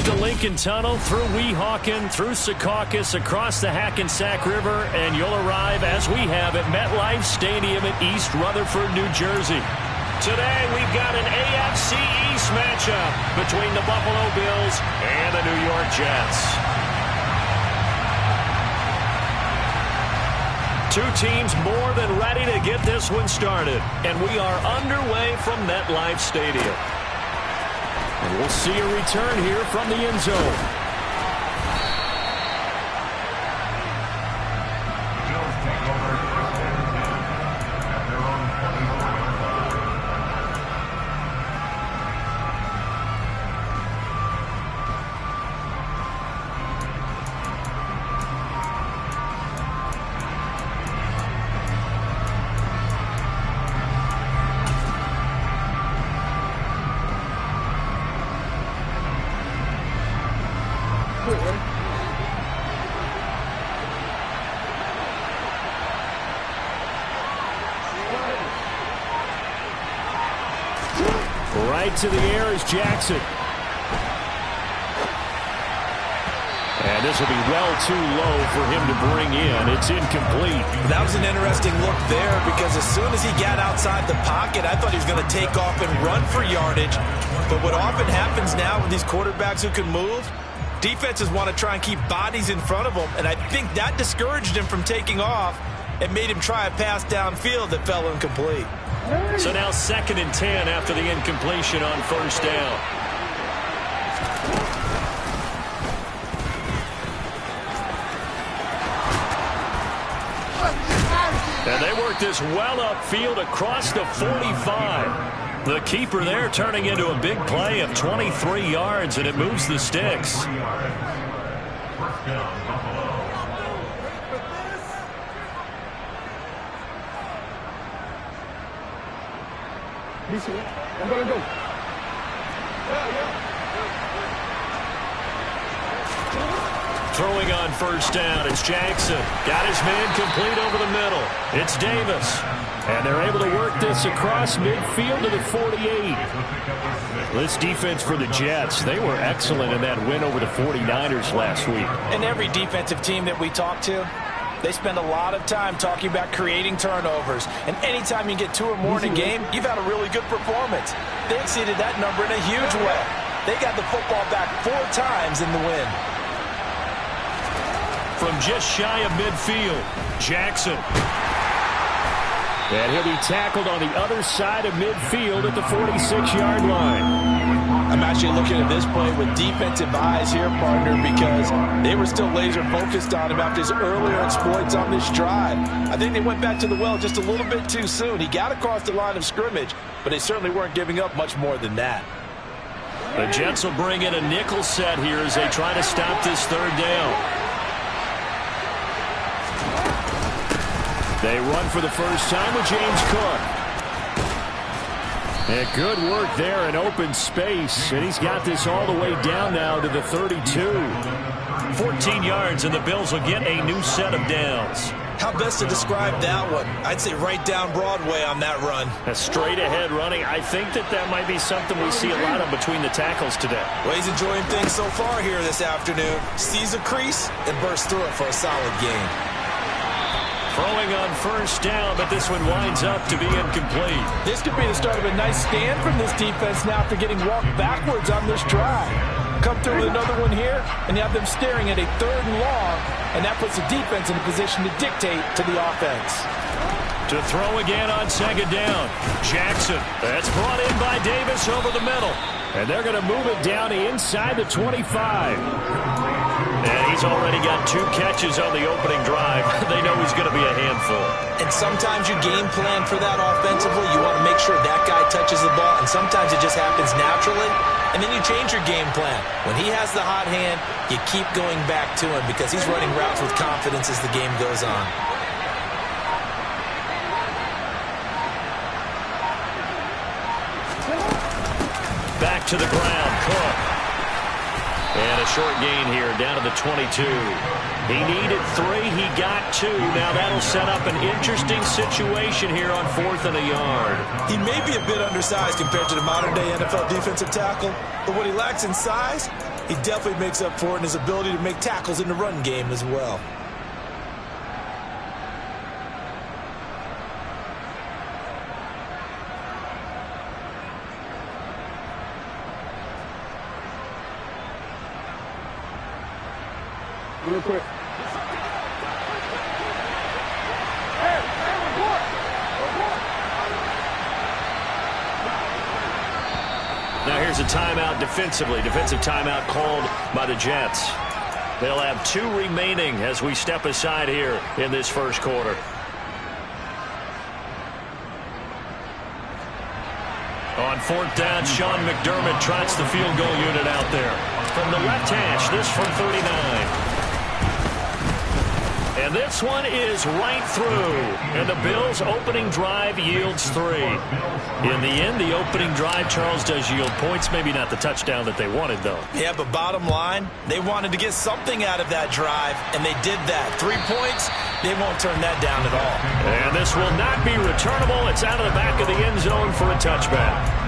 the Lincoln Tunnel, through Weehawken, through Secaucus, across the Hackensack River, and you'll arrive, as we have, at MetLife Stadium in East Rutherford, New Jersey. Today, we've got an AFC East matchup between the Buffalo Bills and the New York Jets. Two teams more than ready to get this one started, and we are underway from MetLife Stadium. And we'll see a return here from the end zone. Right to the air is Jackson. And this will be well too low for him to bring in. It's incomplete. That was an interesting look there because as soon as he got outside the pocket, I thought he was going to take off and run for yardage. But what often happens now with these quarterbacks who can move, defenses want to try and keep bodies in front of them. And I think that discouraged him from taking off and made him try a pass downfield that fell incomplete. So now 2nd and 10 after the incompletion on first down. And they work this well upfield across the 45. The keeper there turning into a big play of 23 yards, and it moves the sticks. I'm gonna go. Throwing on first down, it's Jackson. Got his man complete over the middle. It's Davis. And they're able to work this across midfield to the 48. This defense for the Jets, they were excellent in that win over the 49ers last week. And every defensive team that we talk to, they spend a lot of time talking about creating turnovers. And anytime you get 2 or more in a game, you've had a really good performance. They exceeded that number in a huge way. They got the football back 4 times in the win. From just shy of midfield, Jackson. And he'll be tackled on the other side of midfield at the 46-yard line. I'm actually looking at this play with defensive eyes here, partner, because they were still laser focused on him after his earlier exploits on this drive. I think they went back to the well just a little bit too soon. He got across the line of scrimmage, but they certainly weren't giving up much more than that. The Jets will bring in a nickel set here as they try to stop this 3rd down. They run for the first time with James Cook. And good work there in open space. And he's got this all the way down now to the 32. 14 yards, and the Bills will get a new set of downs. How best to describe that one? I'd say right down Broadway on that run. A straight-ahead running. I think that might be something we see a lot of between the tackles today. Well, he's enjoying things so far here this afternoon. Sees a crease and bursts through it for a solid gain. Throwing on first down, but this one winds up to be incomplete. This could be the start of a nice stand from this defense now after getting walked backwards on this drive. Come through with another one here, and you have them staring at a 3rd and long, and that puts the defense in a position to dictate to the offense. To throw again on 2nd down, Jackson. That's brought in by Davis over the middle. And they're going to move it down inside the 25. And he's already got 2 catches on the opening drive. They know he's going to be a handful. And sometimes you game plan for that offensively. You want to make sure that guy touches the ball, and sometimes it just happens naturally. And then you change your game plan. When he has the hot hand, you keep going back to him because he's running routes with confidence as the game goes on. Back to the ground, Cook. And a short gain here, down to the 22. He needed 3, he got 2. Now that'll set up an interesting situation here on 4th and a yard. He may be a bit undersized compared to the modern-day NFL defensive tackle, but what he lacks in size, he definitely makes up for it in his ability to make tackles in the run game as well. Real quick. Now here's a timeout defensively. Defensive timeout called by the Jets. They'll have 2 remaining as we step aside here in this first quarter. On 4th down, Sean McDermott trots the field goal unit out there. From the left hash, this from 39. And this one is right through. And the Bills' opening drive yields 3. In the end, the opening drive, Charles, does yield points. Maybe not the touchdown that they wanted, though. Yeah, but bottom line, they wanted to get something out of that drive, and they did that. 3 points, they won't turn that down at all. And this will not be returnable. It's out of the back of the end zone for a touchback.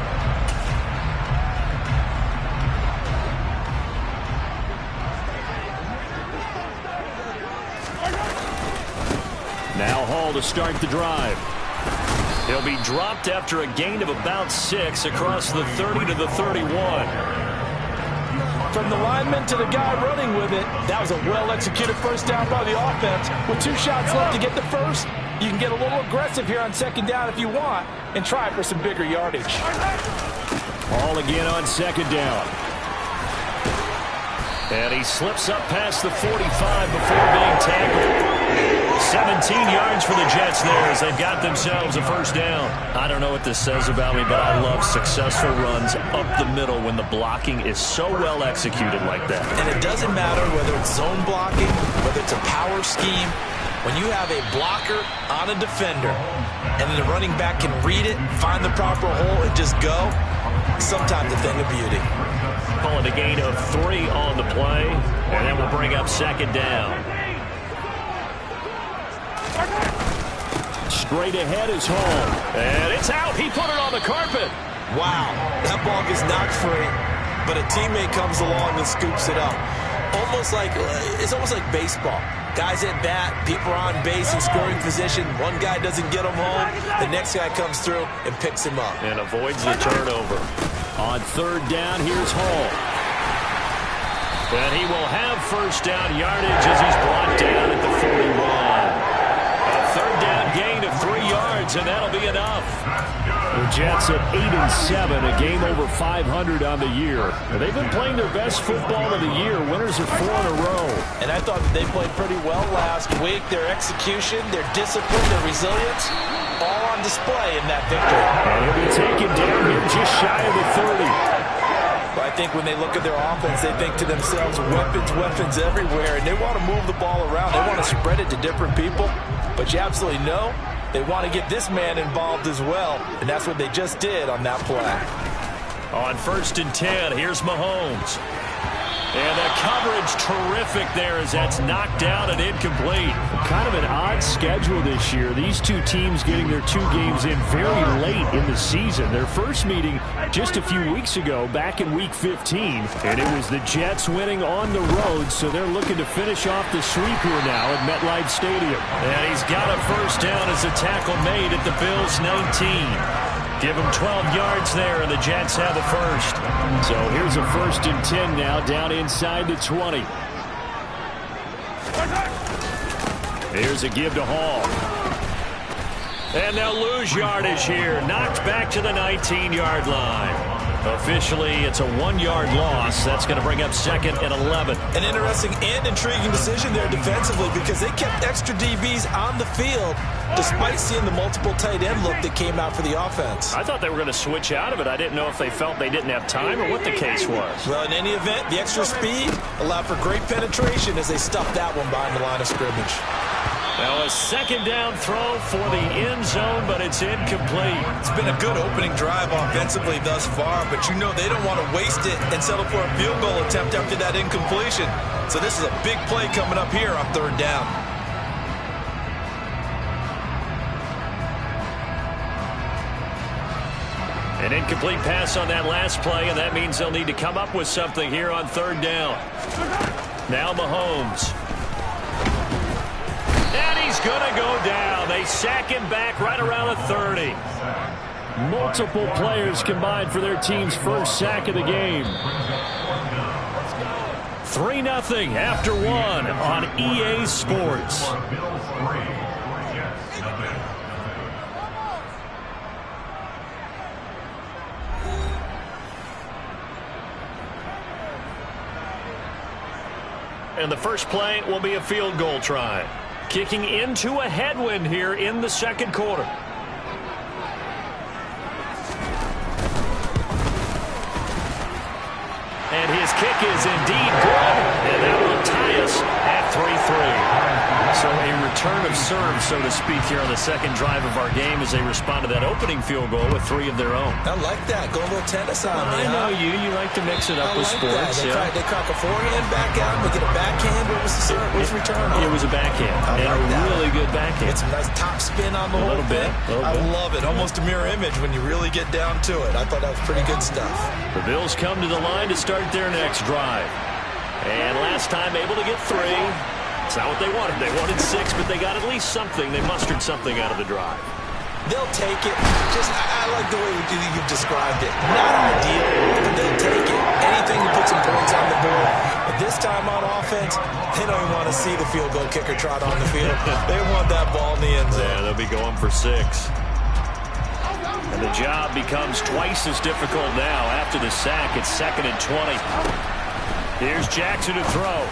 Now Hall to start the drive. He'll be dropped after a gain of about 6 across the 30 to the 31. From the lineman to the guy running with it, that was a well-executed first down by the offense. With 2 shots left to get the first, you can get a little aggressive here on 2nd down if you want and try for some bigger yardage. Hall again on 2nd down. And he slips up past the 45 before being tackled. 17 yards for the Jets there as they've got themselves a first down. I don't know what this says about me, but I love successful runs up the middle when the blocking is so well executed like that. And it doesn't matter whether it's zone blocking, whether it's a power scheme. When you have a blocker on a defender and then the running back can read it, find the proper hole, and just go, sometimes a thing of beauty. Calling a gain of 3 on the play, and then we'll bring up 2nd down. Straight ahead is Hall. And it's out. He put it on the carpet. Wow, that ball gets knocked free, but a teammate comes along and scoops it up. It's almost like baseball. Guys at bat, people are on base in scoring position. One guy doesn't get him home. The next guy comes through and picks him up. And avoids the turnover. On 3rd down, here's Hall. And he will have first down yardage as he's brought down at the 41. A 3rd down gain of 3 yards, and that'll be enough. The Jets at 8-7, a game over 500 on the year. They've been playing their best football of the year. Winners of 4 in a row. And I thought that they played pretty well last week. Their execution, their discipline, their resilience, all on display in that victory. And he'll be taken down here just shy of the 30. But I think when they look at their offense, they think to themselves, weapons everywhere, and they want to move the ball around. They want to spread it to different people. But you absolutely know they want to get this man involved as well, and that's what they just did on that play. On 1st and 10, here's Mahomes. And the coverage terrific there as that's knocked down and incomplete. Kind of an odd schedule this year. These 2 teams getting their 2 games in very late in the season. Their first meeting just a few weeks ago back in Week 15. And it was the Jets winning on the road, so they're looking to finish off the sweep here now at MetLife Stadium. And he's got a first down as a tackle made at the Bills' 19. Give them 12 yards there, and the Jets have a first. So here's a 1st and 10 now, down inside the 20. Here's a give to Hall. And they'll lose yardage here. Knocked back to the 19-yard line. Officially, it's a 1-yard loss. That's going to bring up 2nd and 11. An interesting and intriguing decision there defensively because they kept extra DBs on the field despite seeing the multiple tight end look that came out for the offense. I thought they were going to switch out of it. I didn't know if they felt they didn't have time or what the case was. Well, in any event, the extra speed allowed for great penetration as they stuffed that one behind the line of scrimmage. Now a 2nd down throw for the end zone, but it's incomplete. It's been a good opening drive offensively thus far, but you know they don't want to waste it and settle for a field goal attempt after that incompletion. So this is a big play coming up here on 3rd down. An incomplete pass on that last play, and that means they'll need to come up with something here on third down. Now Mahomes. And he's going to go down. They sack him back right around the 30. Multiple players combined for their team's first sack of the game. 3-0 after one on EA Sports. And the first play will be a field goal try. Kicking into a headwind here in the second quarter. And his kick is indeed good. And that will tie us at 3-3. So a return of serve, so to speak, here on the second drive of our game as they respond to that opening field goal with 3 of their own. I like that. Go a little tennis on me. I know you. You like to mix it up with sports. They crack a forehand back out. They get a backhand. What was the serve? What was the return on? It was a backhand. And a really good backhand. Get some nice top spin on the whole thing. I love it. Almost a mirror image when you really get down to it. I thought that was pretty good stuff. The Bills come to the line to start their next drive. And last time able to get 3. It's not what they wanted. They wanted 6, but they got at least something. They mustered something out of the drive. They'll take it. I like the way you've described it. Not ideal, but they'll take it. Anything to put some points on the board. But this time on offense, they don't even want to see the field goal kicker trot on the field. They want that ball in the end zone. Yeah, they'll be going for 6. And the job becomes twice as difficult now after the sack. It's 2nd and 20. Here's Jackson to throw.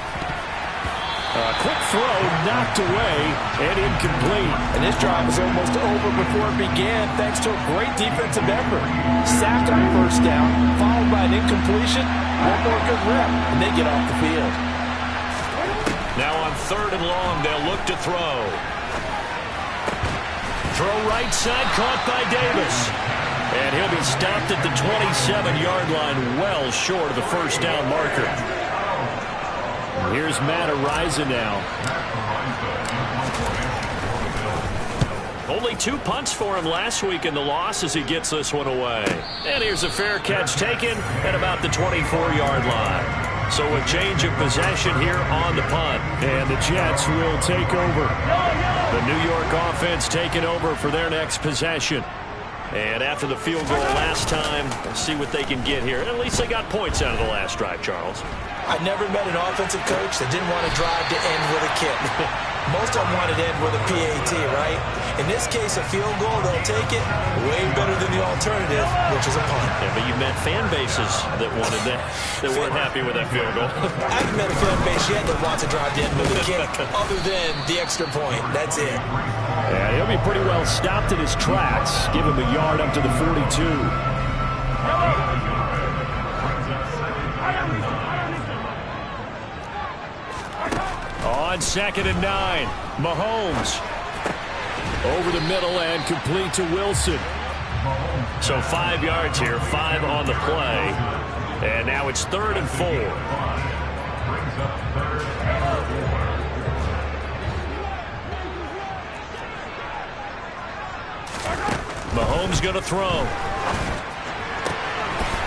A quick throw knocked away and incomplete. And this drive was almost over before it began thanks to a great defensive effort. Sack on first down, followed by an incompletion. One more good rep, and they get off the field. Now on 3rd and long, they'll look to throw. Throw right side, caught by Davis. And he'll be stopped at the 27-yard line, well short of the first down marker. Here's Matt Araiza now. Only 2 punts for him last week in the loss as he gets this one away. And here's a fair catch taken at about the 24-yard line. So a change of possession here on the punt. And the Jets will take over. The New York offense taking over for their next possession. And after the field goal last time, let's see what they can get here. At least they got points out of the last drive, Charles. I never met an offensive coach that didn't want to drive to end with a kick. Most of them wanted to end with a PAT, right? In this case, a field goal, they'll take it way better than the alternative, which is a punt. Yeah, but you met fan bases that wanted that, that weren't happy with that field goal. I haven't met a fan base yet that wants to drive to end with a kick, other than the extra point. That's it. Yeah, he'll be pretty well stopped in his tracks. Give him a yard up to the 42. On 2nd and 9, Mahomes over the middle and complete to Wilson. So 5 yards here, 5 on the play. And now it's 3rd and 4. Mahomes going to throw.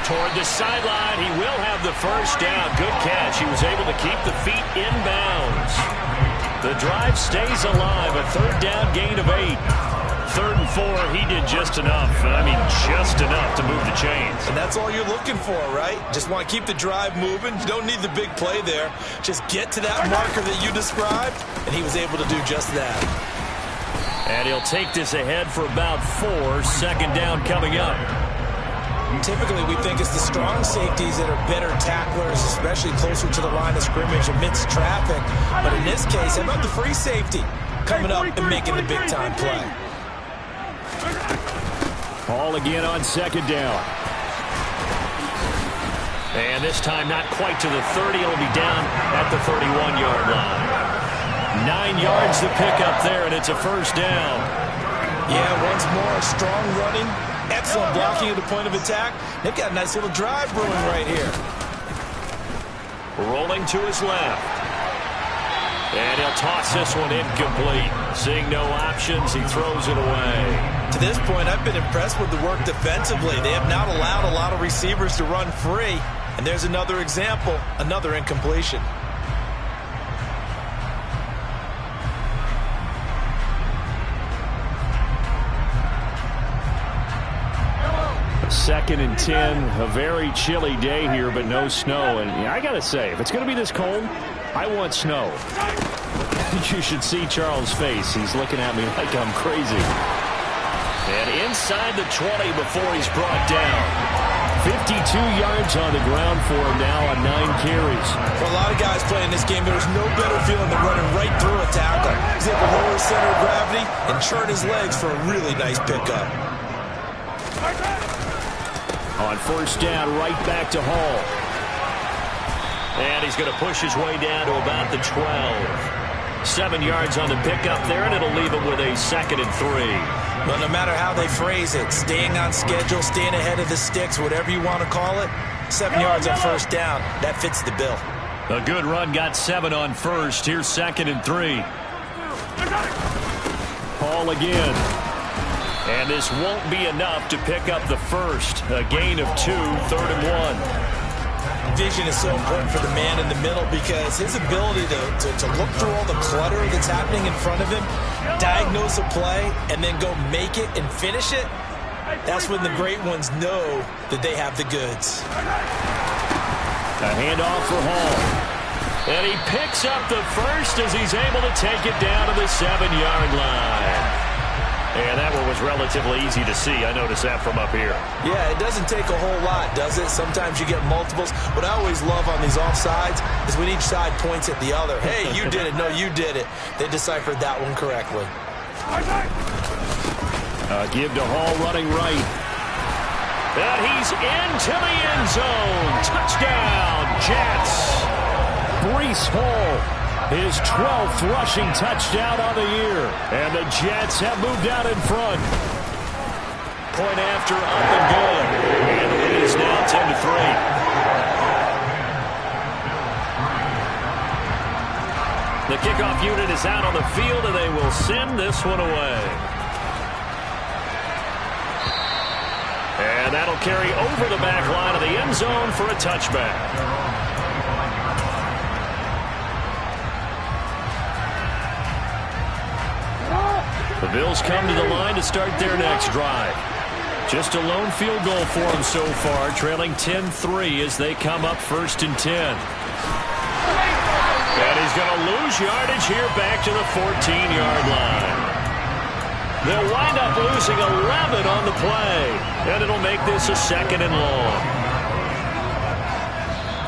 Toward the sideline, he will have the first down. Good catch. He was able to keep the feet inbounds. The drive stays alive. A 3rd down gain of 8. 3rd and 4, he did just enough. I mean, just enough to move the chains. And that's all you're looking for, right? Just want to keep the drive moving. You don't need the big play there. Just get to that marker that you described, and he was able to do just that. And he'll take this ahead for about 4. 2nd down coming up. Typically, we think it's the strong safeties that are better tacklers, especially closer to the line of scrimmage amidst traffic. But in this case, how about the free safety coming up and making the big-time play? Ball again on 2nd down. And this time not quite to the 30. It'll be down at the 31-yard line. 9 yards to pick up there, and it's a first down. Yeah, once more, strong running. Excellent blocking at the point of attack. They've got a nice little drive brewing right here. Rolling to his left. And he'll they'll toss this one incomplete. Seeing no options, he throws it away. To this point, I've been impressed with the work defensively. They have not allowed a lot of receivers to run free. And there's another example, another incompletion. Second and 10, a very chilly day here, but no snow. And I got to say, if it's going to be this cold, I want snow. You should see Charles' face. He's looking at me like I'm crazy. And inside the 20 before he's brought down. 52 yards on the ground for him now on 9 carries. For a lot of guys playing this game, there's no better feeling than running right through a tackle. He's able to lower his center of gravity and churn his legs for a really nice pickup. On first down, right back to Hall. And he's going to push his way down to about the 12. 7 yards on the pickup there, and it'll leave him with a 2nd and 3. Well, no matter how they phrase it, staying on schedule, staying ahead of the sticks, whatever you want to call it, 7 yards on first down, that fits the bill. A good run, got 7 on first. Here's 2nd and 3. Hall again. And this won't be enough to pick up the first. A gain of 2, 3rd and 1. Vision is so important for the man in the middle because his ability to look through all the clutter that's happening in front of him, diagnose a play, and then go make it and finish it, that's when the great ones know that they have the goods. A handoff for Hall. And he picks up the first as he's able to take it down to the 7-yard line. And that one was relatively easy to see. I noticed that from up here. Yeah, it doesn't take a whole lot, does it? Sometimes you get multiples. What I always love on these offsides is when each side points at the other. Hey, you did it. No, you did it. They deciphered that one correctly. Give to Hall running right. And he's into the end zone. Touchdown, Jets. Breece Hall. His 12th rushing touchdown on the year. And the Jets have moved out in front. Point after, up and good. And the lead is now 10-3. The kickoff unit is out on the field, and they will send this one away. And that'll carry over the back line of the end zone for a touchback. The Bills come to the line to start their next drive. Just a lone field goal for them so far, trailing 10-3 as they come up 1st and 10. And he's going to lose yardage here back to the 14-yard line. They'll wind up losing 11 on the play, and it'll make this a 2nd and long.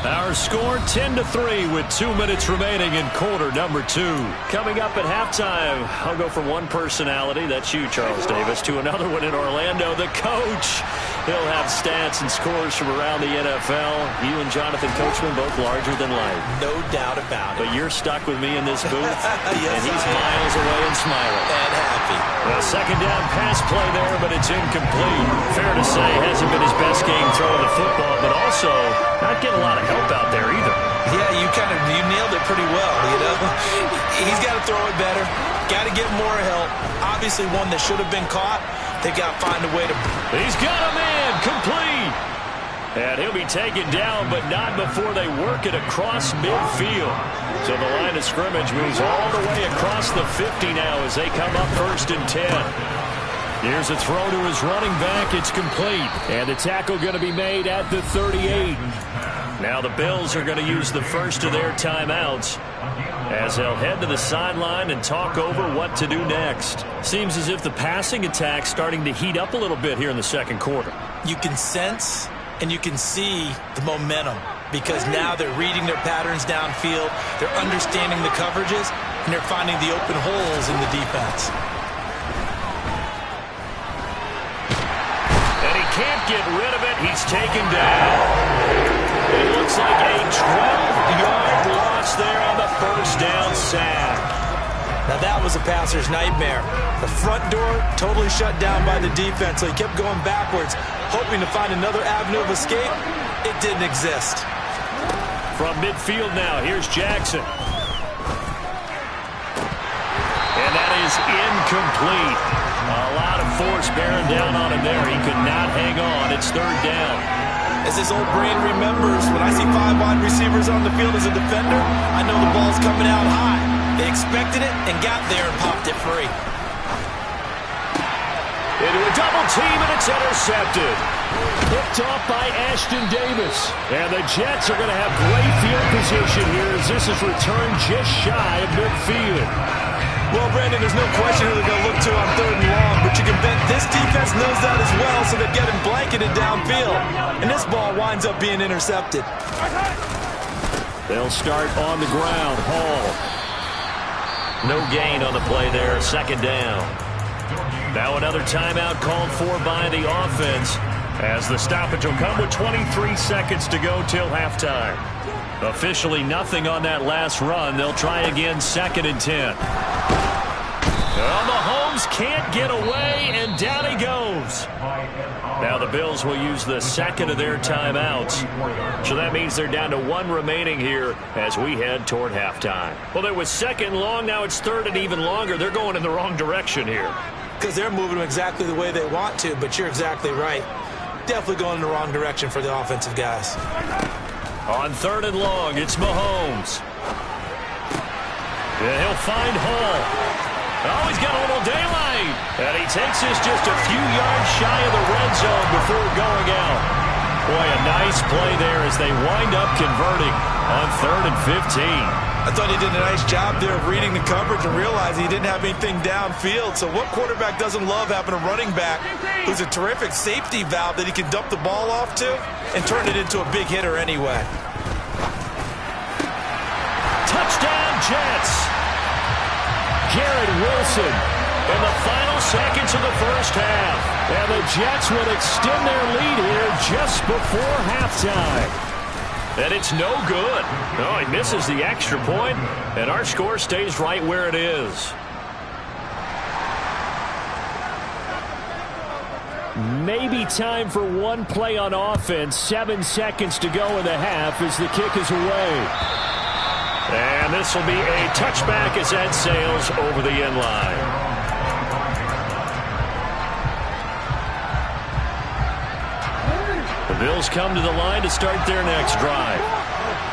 Our score 10-3 with 2 minutes remaining in quarter number 2. Coming up at halftime, I'll go from one personality, that's you, Charles Davis, to another one in Orlando, the coach. He'll have stats and scores from around the NFL. You and Jonathan Coachman both larger than life. No doubt about it. But you're stuck with me in this booth, yes, and he's miles away and smiling. And happy. A 2nd down pass play there, but it's incomplete. Fair to say, hasn't been his best game throwing the football, but also not getting a lot of help out there either. Yeah, you nailed it pretty well, you know. He's got to throw it better. Got to get more help. Obviously one that should have been caught. They've got to find a way to... He's got a man complete. And he'll be taken down, but not before they work it across midfield. So the line of scrimmage moves all the way across the 50 now as they come up 1st and 10. Here's a throw to his running back. It's complete. And the tackle going to be made at the 38. Now the Bills are going to use the first of their timeouts as they'll head to the sideline and talk over what to do next. Seems as if the passing attack's starting to heat up a little bit here in the 2nd quarter. You can sense and you can see the momentum because now they're reading their patterns downfield, they're understanding the coverages, and they're finding the open holes in the defense. And he can't get rid of it. He's taken down. It looks like a 12-yard loss there on the first down sack. Now that was a passer's nightmare. The front door totally shut down by the defense, so he kept going backwards, hoping to find another avenue of escape. It didn't exist. From midfield now, here's Jackson. is incomplete. A lot of force bearing down on him there. He could not hang on. It's third down. As his old brain remembers, when I see 5 wide receivers on the field as a defender, I know the ball's coming out high. They expected it and got there and popped it free. Into a double team, and it's intercepted. Picked off by Ashton Davis. And the Jets are going to have great field position here as this is returned just shy of midfield. Well, Brandon, there's no question who they're going to look to on 3rd and long, but you can bet this defense knows that as well, so they're getting blanketed downfield. And this ball winds up being intercepted. They'll start on the ground. Hall. No gain on the play there. 2nd down. Now another timeout called for by the offense as the stoppage will come with 23 seconds to go till halftime. Officially nothing on that last run. They'll try again 2nd and 10. Well, Mahomes can't get away, and down he goes. Now the Bills will use the 2nd of their timeouts. So that means they're down to 1 remaining here as we head toward halftime. Well, it was 2nd and long. Now it's 3rd and even longer. They're going in the wrong direction here. Because they're moving them exactly the way they want to, but you're exactly right. Definitely going in the wrong direction for the offensive guys. On 3rd and long, it's Mahomes. And he'll find Hall. Oh, he's got a little daylight. And he takes this just a few yards shy of the red zone before going out. Boy, a nice play there as they wind up converting on 3rd and 15. I thought he did a nice job there of reading the coverage and realizing he didn't have anything downfield. So what quarterback doesn't love having a running back who's a terrific safety valve that he can dump the ball off to and turn it into a big hitter anyway? Touchdown, Jets. Garrett Wilson in the final seconds of the first half. And the Jets will extend their lead here just before halftime. And it's no good. No, he misses the extra point, and our score stays right where it is. Maybe time for one play on offense. 7 seconds to go in the half as the kick is away. And this will be a touchback as that sails over the end line. The Bills come to the line to start their next drive.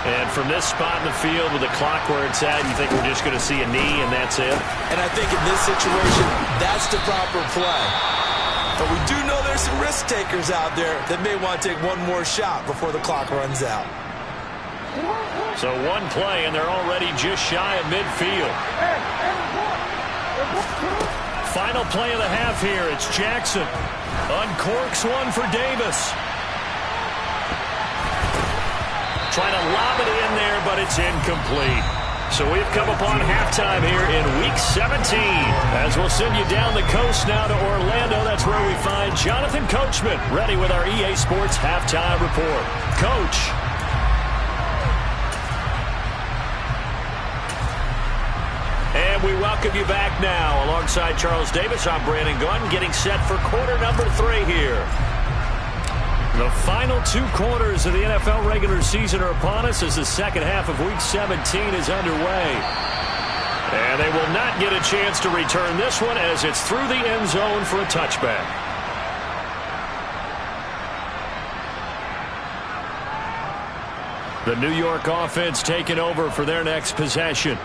And from this spot in the field with the clock where it's at, you think we're just going to see a knee and that's it? And I think in this situation, that's the proper play. But we do know there's some risk takers out there that may want to take one more shot before the clock runs out. So one play, and they're already just shy of midfield. Final play of the half here. It's Jackson. Uncorks one for Davis. Trying to lob it in there, but it's incomplete. So we've come upon halftime here in Week 17. As we'll send you down the coast now to Orlando, that's where we find Jonathan Coachman, ready with our EA Sports Halftime Report. Coach. And we welcome you back now. Alongside Charles Davis, I'm Brandon Gunn, getting set for quarter number 3 here. The final 2 quarters of the NFL regular season are upon us as the second half of Week 17 is underway. And they will not get a chance to return this one as it's through the end zone for a touchback. The New York offense taking over for their next possession.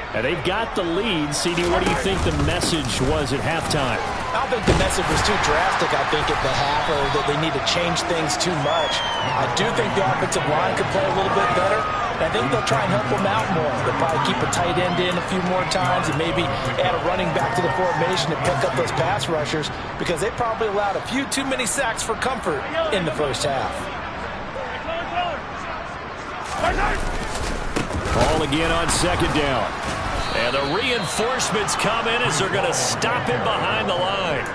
And they've got the lead. CD, what do you think the message was at halftime? I don't think the message was too drastic, I think, at the half, or that they need to change things too much. I do think the offensive line could play a little bit better. And I think they'll try and help them out more. They'll probably keep a tight end in a few more times and maybe add a running back to the formation to pick up those pass rushers because they probably allowed a few too many sacks for comfort in the first half. Ball again on 2nd down. And the reinforcements come in as they're going to stop him behind the line.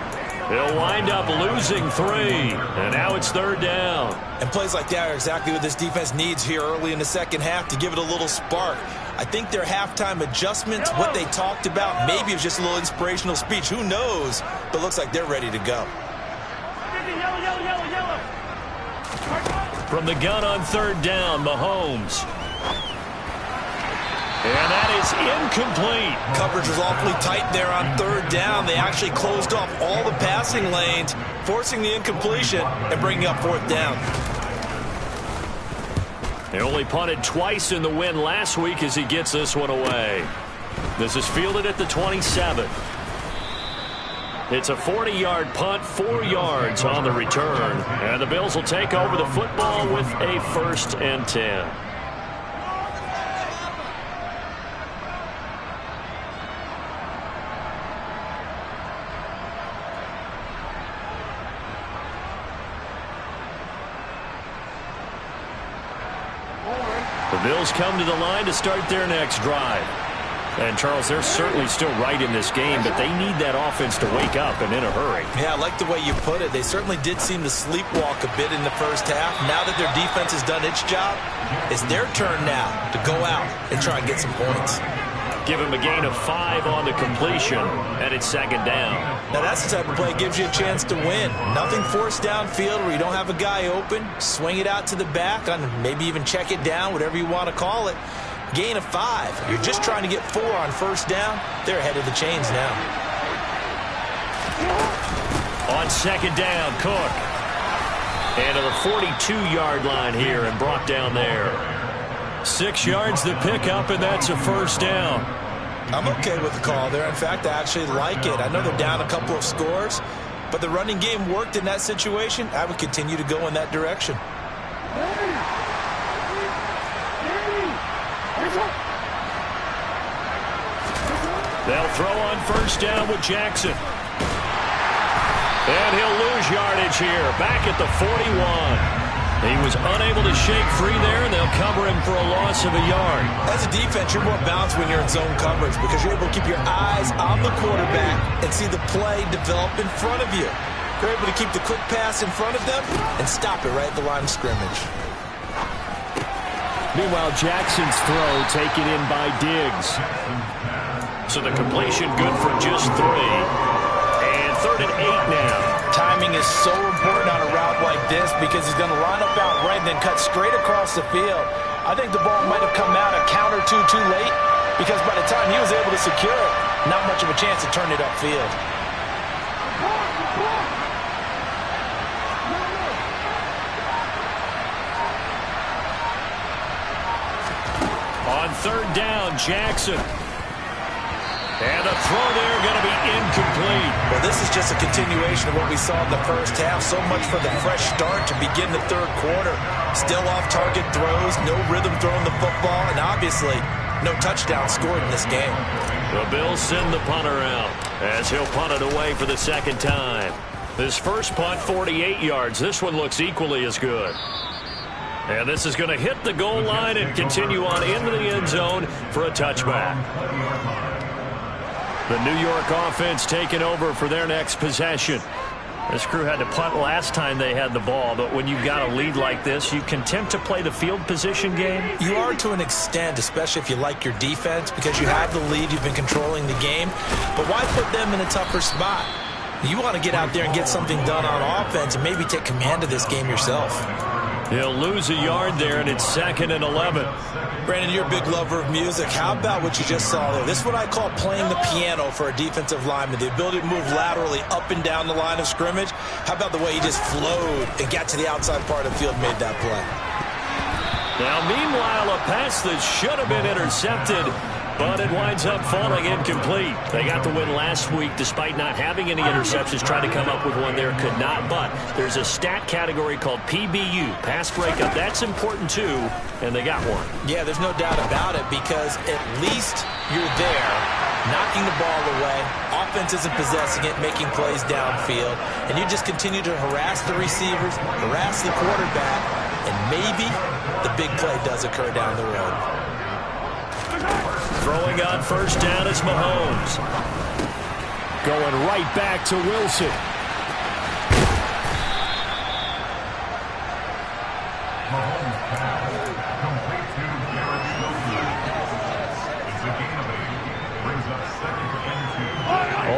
They'll wind up losing 3. And now it's 3rd down. And plays like that are exactly what this defense needs here early in the second half to give it a little spark. I think their halftime adjustments, what they talked about, maybe it was just a little inspirational speech. Who knows? But it looks like they're ready to go. From the gun on 3rd down, Mahomes. And that is incomplete. Coverage was awfully tight there on third down. They actually closed off all the passing lanes, forcing the incompletion and bringing up fourth down. They only punted twice in the win last week as he gets this one away. This is fielded at the 27. It's a 40-yard punt, 4 yards on the return. And the Bills will take over the football with a 1st and 10. The Bills come to the line to start their next drive. And, Charles, they're certainly still right in this game, but they need that offense to wake up and in a hurry. Yeah, I like the way you put it. They certainly did seem to sleepwalk a bit in the first half. Now that their defense has done its job, it's their turn now to go out and try and get some points. Give him a gain of 5 on the completion, and it's 2nd down. Now that's the type of play that gives you a chance to win. Nothing forced downfield where you don't have a guy open. Swing it out to the back, on maybe even check it down, whatever you want to call it. Gain of 5. You're just trying to get 4 on first down. They're ahead of the chains now. On 2nd down, Cook. And to the 42-yard line here and brought down there. 6 yards the pickup, and that's a 1st down. I'm okay with the call there. In fact, I actually like it. I know they're down a couple of scores, but the running game worked in that situation. I would continue to go in that direction. They'll throw on 1st down with Jackson. And he'll lose yardage here, back at the 41. He was unable to shake free there, and they'll cover him for a loss of a yard. As a defense, you're more balanced when you're in zone coverage because you're able to keep your eyes on the quarterback and see the play develop in front of you. You're able to keep the quick pass in front of them and stop it right at the line of scrimmage. Meanwhile, Jackson's throw taken in by Diggs. So the completion good for just 3. And 3rd and 8 now. Timing is so important on a route like this because he's going to line up out right and then cut straight across the field. I think the ball might have come out a count or two too late because by the time he was able to secure it, not much of a chance to turn it upfield. On 3rd down, Jackson. And the throw there going to be incomplete. Well, this is just a continuation of what we saw in the first half. So much for the fresh start to begin the 3rd quarter. Still off-target throws, no rhythm throwing the football, and obviously no touchdown scored in this game. The Bills send the punter out as he'll punt it away for the 2nd time. His first punt, 48 yards. This one looks equally as good. And this is going to hit the goal line and continue on into the end zone for a touchback. The New York offense taking over for their next possession. This crew had to punt last time they had the ball, but when you've got a lead like this, you content to play the field position game? You are to an extent, especially if you like your defense, because you have the lead, you've been controlling the game. But why put them in a tougher spot? You want to get out there and get something done on offense and maybe take command of this game yourself. He'll lose a yard there, and it's 2nd and 11. Brandon, you're a big lover of music. How about what you just saw there? This is what I call playing the piano for a defensive lineman. The ability to move laterally up and down the line of scrimmage. How about the way he just flowed and got to the outside part of the field, made that play? Now, meanwhile, a pass that should have been intercepted, but it winds up falling incomplete. They got the win last week despite not having any interceptions. Tried to come up with one there, could not. But there's a stat category called PBU, pass breakup. That's important too, and they got one. Yeah, there's no doubt about it because at least you're there, knocking the ball away. Offense isn't possessing it, making plays downfield. And you just continue to harass the receivers, harass the quarterback, and maybe the big play does occur down the road. Throwing on 1st down is Mahomes. Going right back to Wilson.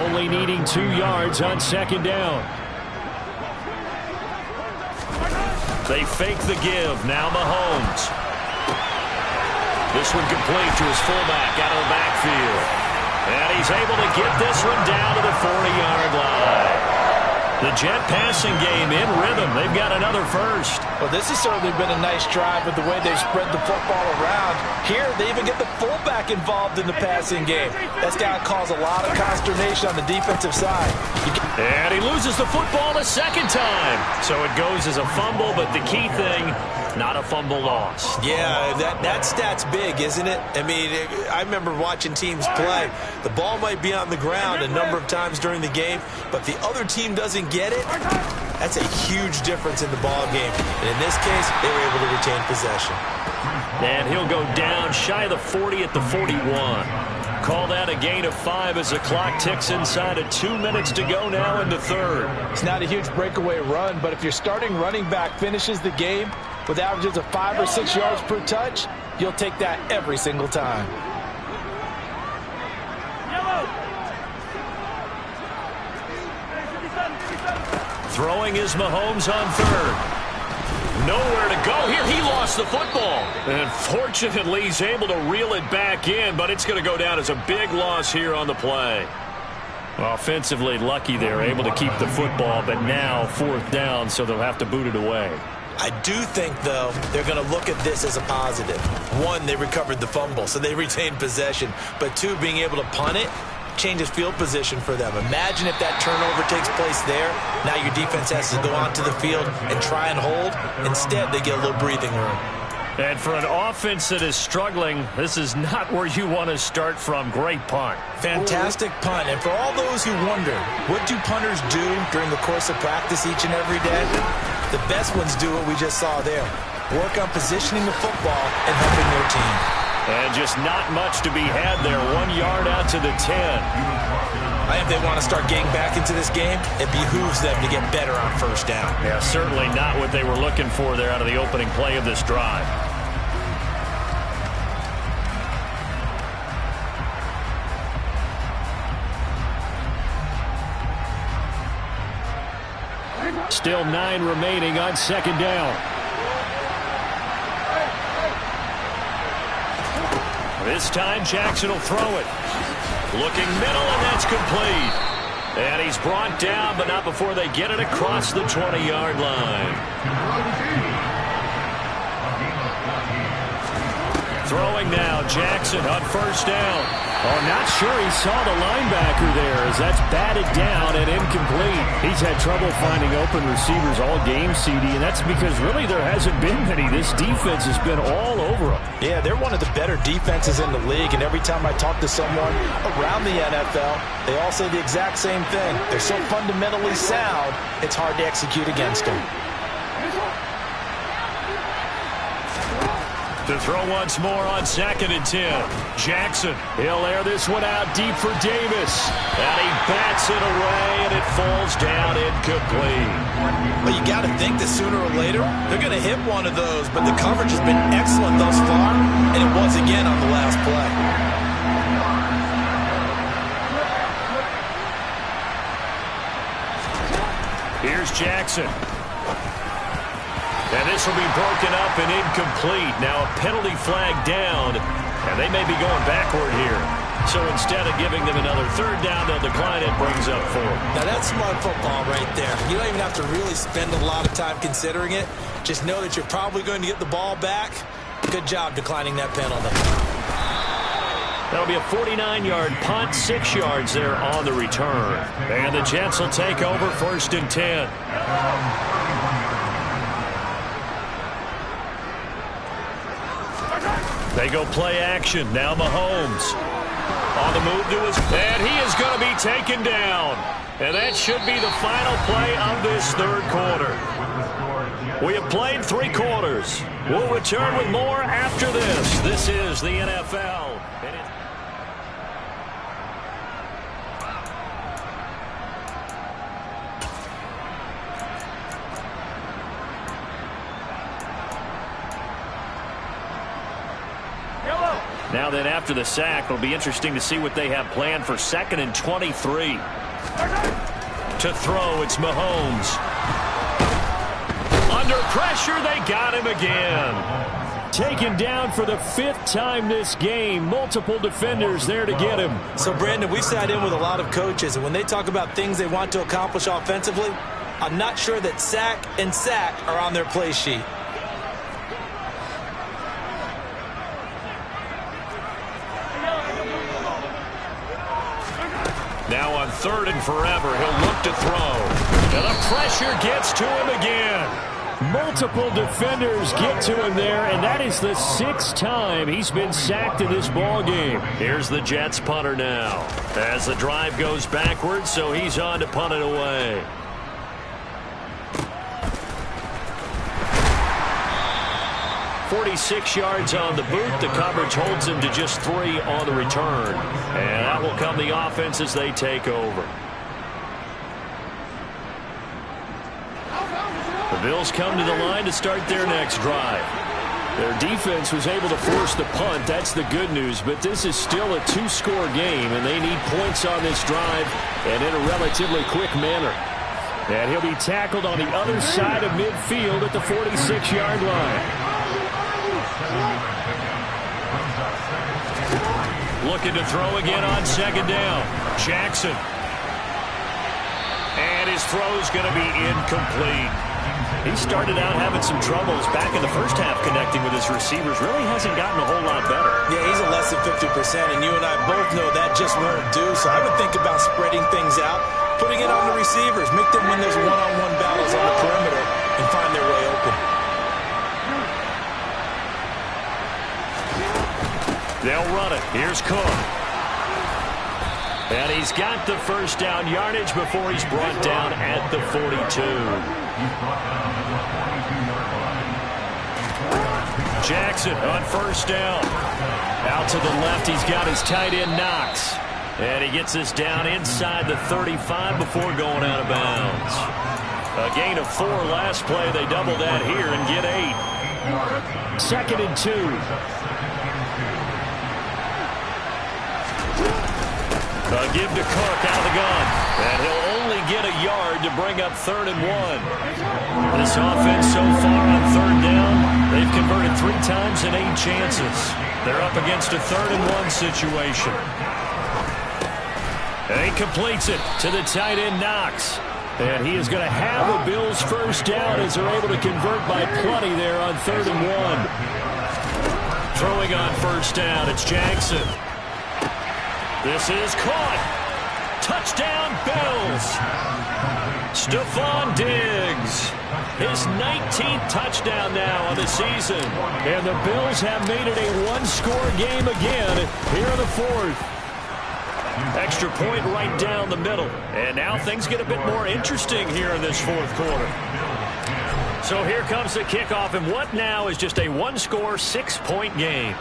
Only needing 2 yards on 2nd down. They fake the give. Now Mahomes. This one complete to his fullback out of the backfield. And he's able to get this one down to the 40-yard line. The Jet passing game in rhythm. They've got another first. Well, this has certainly been a nice drive with the way they've spread the football around. Here, they even get the fullback involved in the passing game. That's got to cause a lot of consternation on the defensive side. And he loses the football a second time. So it goes as a fumble, but the key thing, not a fumble loss. Yeah, that stat's big, isn't it? I mean, I remember watching teams play. The ball might be on the ground a number of times during the game, but the other team doesn't get it. That's a huge difference in the ball game. And in this case, they were able to retain possession. And he'll go down shy of the 40 at the 41. Call that a gain of 5 as the clock ticks inside of 2 minutes to go now in the third. It's not a huge breakaway run, but if your starting running back finishes the game with averages of 5 or 6 yards per touch, you'll take that every single time. Throwing is Mahomes on third. Nowhere to go here. He lost the football. And fortunately, he's able to reel it back in, but it's going to go down as a big loss here on the play. Offensively lucky they're able to keep the football, but now fourth down, so they'll have to boot it away. I do think, though, they're going to look at this as a positive. One, they recovered the fumble, so they retained possession. But two, being able to punt it changes field position for them. Imagine if that turnover takes place there. Now your defense has to go onto the field and try and hold. Instead, they get a little breathing room. And for an offense that is struggling, this is not where you want to start from. Great punt. Fantastic punt. And for all those who wonder, what do punters do during the course of practice each and every day? The best ones do what we just saw there. Work on positioning the football and helping their team. And just not much to be had there. 1 yard out to the 10. I think they want to start getting back into this game. It behooves them to get better on first down. Yeah, certainly not what they were looking for there out of the opening play of this drive. Still 9 remaining on second down. This time, Jackson will throw it. Looking middle, and that's complete. And he's brought down, but not before they get it across the 20-yard line. Throwing now, Jackson on first down. Oh, not sure he saw the linebacker there as that's batted down and incomplete. He's had trouble finding open receivers all game, CD, and that's because really there hasn't been many. This defense has been all over them. Yeah, they're one of the better defenses in the league, and every time I talk to someone around the NFL, they all say the exact same thing. They're so fundamentally sound, it's hard to execute against them. To throw once more on 2nd and 10. Jackson, he'll air this one out deep for Davis. And he bats it away, and it falls down incomplete. Well, you got to think that sooner or later, they're going to hit one of those. But the coverage has been excellent thus far, and it was again on the last play. Here's Jackson. And this will be broken up and incomplete. Now a penalty flag down, and they may be going backward here. So instead of giving them another third down, they'll decline it, brings up 4. Now that's smart football right there. You don't even have to really spend a lot of time considering it. Just know that you're probably going to get the ball back. Good job declining that penalty. That'll be a 49-yard punt, 6 yards there on the return. And the Jets will take over 1st and 10. They go play action. Now Mahomes on the move to his, and he is going to be taken down. And that should be the final play of this third quarter. We have played 3 quarters. We'll return with more after this. This is the NFL. Now then, after the sack, it'll be interesting to see what they have planned for 2nd and 23. To throw, it's Mahomes. Under pressure, they got him again. taken down for the 5th time this game. Multiple defenders there to get him. So, Brandon, we've sat in with a lot of coaches, and when they talk about things they want to accomplish offensively, I'm not sure that sack and sack are on their play sheet. Now on 3rd and forever, he'll look to throw. And the pressure gets to him again. Multiple defenders get to him there, and that is the 6th time he's been sacked in this ball game. Here's the Jets punter now. As the drive goes backwards, so he's on to punt it away. "46 yards on the boot. The coverage holds him to just 3 on the return. And that will come the offense as they take over. The Bills come to the line to start their next drive. Their defense was able to force the punt. That's the good news. But this is still a 2-score game, and they need points on this drive and in a relatively quick manner. And he'll be tackled on the other side of midfield at the 46-yard line. Looking to throw again on 2nd down. Jackson. And his throw's going to be incomplete. He started out having some troubles back in the first half connecting with his receivers. Really hasn't gotten a whole lot better. Yeah, he's at less than 50%, and you and I both know that just won't do. So I would think about spreading things out, putting it on the receivers, make them win those one-on-one battles on the perimeter, and find their way open. They'll run it. Here's Cook. And he's got the first down yardage before he's brought down at the 42. Jackson on 1st down. Out to the left, he's got his tight end Knox. And he gets this down inside the 35 before going out of bounds. A gain of 4 last play. They double that here and get 8. 2nd and 2. A give to Cook out of the gun. And he'll only get a yard to bring up 3rd and 1. This offense so far on 3rd down, they've converted 3 times in 8 chances. They're up against a 3rd and 1 situation. And he completes it to the tight end Knox. And he is going to have the Bills' first down as they're able to convert by plenty there on 3rd and 1. Throwing on 1st down, it's Jackson. This is caught. Touchdown, Bills. Stephon Diggs. His 19th touchdown now on the season. And the Bills have made it a 1-score game again here in the 4th. Extra point right down the middle. And now things get a bit more interesting here in this 4th quarter. So here comes the kickoff, and what now is just a 1-score, 6-point game.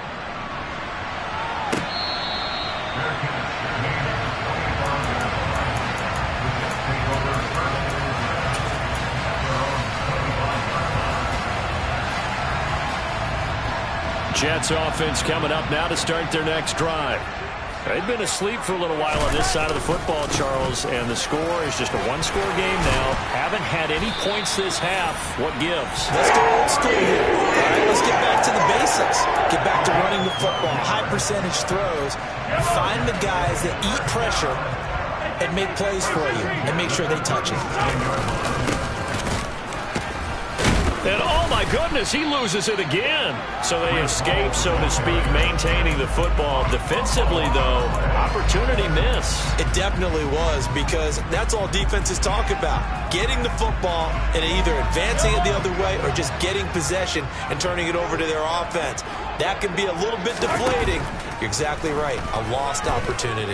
Jets offense coming up now to start their next drive. They've been asleep for a little while on this side of the football, Charles, and the score is just a 1-score game now. Haven't had any points this half. What gives? Let's go old school here. All right, let's get back to the basics. Get back to running the football, high percentage throws. Find the guys that eat pressure and make plays for you and make sure they touch it. And oh my goodness, he loses it again. So they escape, so to speak, maintaining the football. Defensively, though, opportunity miss. It definitely was, because that's all defenses talk about. Getting the football and either advancing it the other way or just getting possession and turning it over to their offense. That can be a little bit deflating. You're exactly right. A lost opportunity.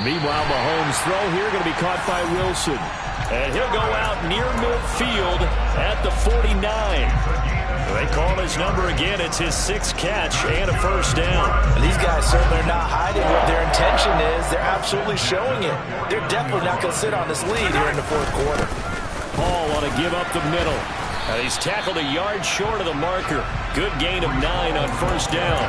Meanwhile, Mahomes' throw here going to be caught by Wilson. And he'll go out near midfield at the 49. They call his number again. It's his 6th catch and a first down. And these guys certainly are not hiding what their intention is. They're absolutely showing it. They're definitely not going to sit on this lead here in the 4th quarter. Paul on to give up the middle. And he's tackled a yard short of the marker. Good gain of 9 on first down.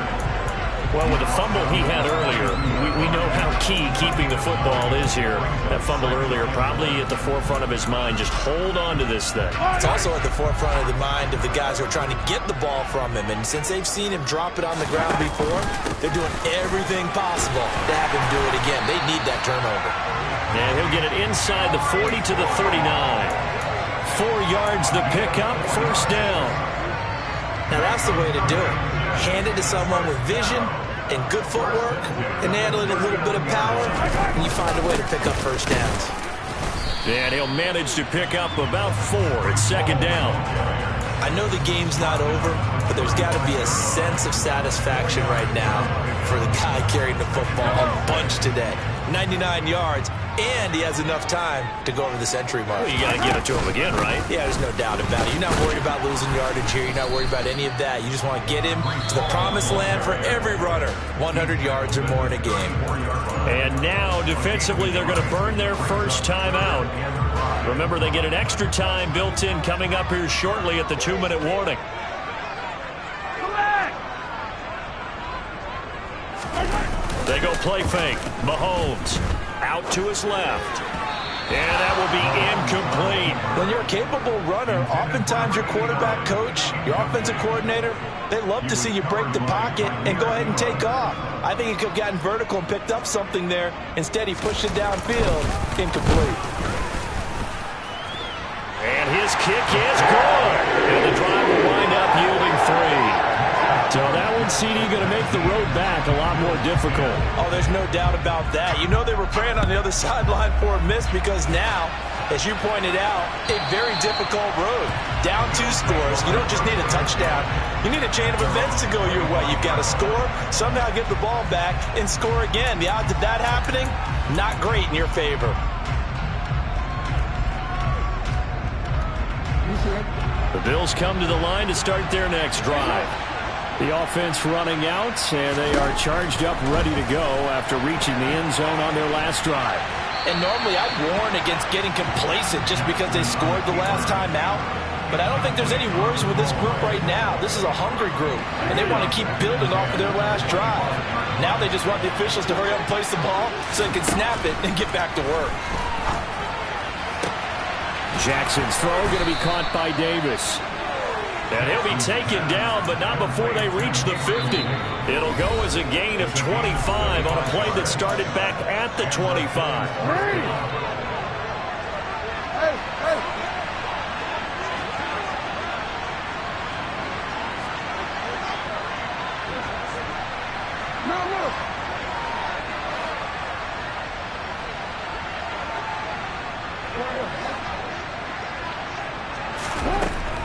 Well, with the fumble he had earlier, we know how key keeping the football is here. That fumble earlier probably at the forefront of his mind. Just hold on to this thing. It's also at the forefront of the mind of the guys who are trying to get the ball from him. And since they've seen him drop it on the ground before, they're doing everything possible to have him do it again. They need that turnover. And he'll get it inside the 40 to the 39. 4 yards the pickup, first down. Now that's the way to do it. Hand it to someone with vision and good footwork, and handle it a little bit of power, and you find a way to pick up first downs. And he'll manage to pick up about 4. It's second down. I know the game's not over, but there's got to be a sense of satisfaction right now for the guy carrying the football a bunch today. 99 yards, and he has enough time to go over the century mark. Well, you got to give it to him again, right? Yeah, there's no doubt about it. You're not worried about losing yardage here. You're not worried about any of that. You just want to get him to the promised land for every runner. 100 yards or more in a game. And now, defensively, they're going to burn their first time out. Remember, they get an extra time built in coming up here shortly at the 2-minute warning. They go play fake. Mahomes out to his left. And that will be incomplete. When you're a capable runner, oftentimes your quarterback coach, your offensive coordinator, they love to see you break the pocket and go ahead and take off. I think he could have gotten vertical and picked up something there. Instead, he pushed it downfield. Incomplete. And his kick is good. And the drive will wind up yielding 3. So that one, CD, going to make the road back a lot more difficult. Oh, there's no doubt about that. You know they were praying on the other sideline for a miss because now, as you pointed out, a very difficult road. Down 2 scores. You don't just need a touchdown. You need a chain of events to go your way. You've got to score, somehow get the ball back, and score again. The odds of that happening, not great in your favor. The Bills come to the line to start their next drive. The offense running out, and they are charged up, ready to go after reaching the end zone on their last drive. And normally I'd warn against getting complacent just because they scored the last time out. But I don't think there's any worries with this group right now. This is a hungry group, and they want to keep building off of their last drive. Now they just want the officials to hurry up and place the ball so they can snap it and get back to work. Jackson's throw going to be caught by Davis. And he'll be taken down, but not before they reach the 50. It'll go as a gain of 25 on a play that started back at the 25.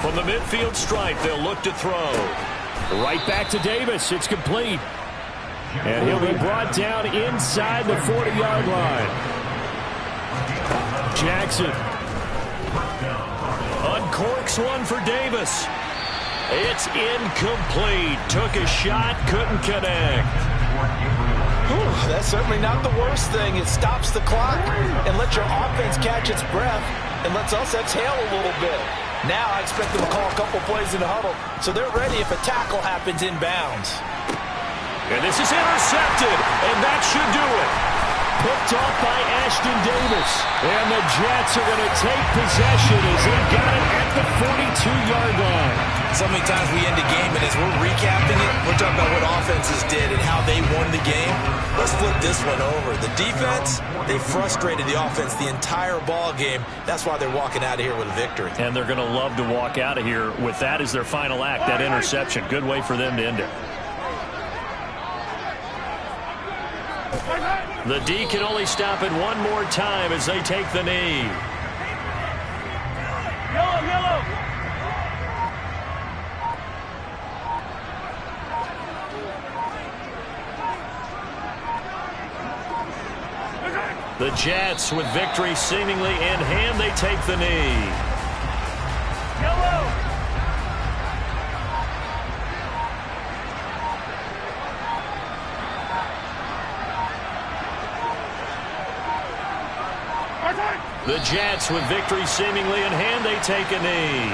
From the midfield stripe, they'll look to throw. Right back to Davis. It's complete. And he'll be brought down inside the 40-yard line. Jackson uncorks one for Davis. It's incomplete. Took a shot, couldn't connect. Whew, that's certainly not the worst thing. It stops the clock and lets your offense catch its breath and lets us exhale a little bit. Now I expect them to call a couple plays in the huddle, so they're ready if a tackle happens inbounds. And this is intercepted, and that should do it. Picked off by Ashton Davis. And the Jets are going to take possession as they got it at the 42-yard line. So many times we end a game, and as we're recapping it, we're talking about what offenses did and how they won the game. Let's flip this one over. The defense, they frustrated the offense the entire ball game. That's why they're walking out of here with a victory. And they're going to love to walk out of here with that as their final act, that interception. Good way for them to end it. The D can only stop it one more time as they take the knee. Yellow. The Jets, with victory seemingly in hand, they take the knee. Yellow. The Jets, with victory seemingly in hand, they take a knee.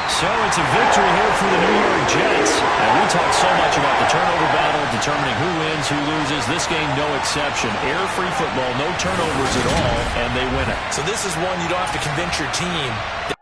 So it's a victory here for the New York Jets. And we talk so much about the turnover determining who wins, who loses. This game, no exception. Error-free football, no turnovers at all, and they win it. So this is one you don't have to convince your team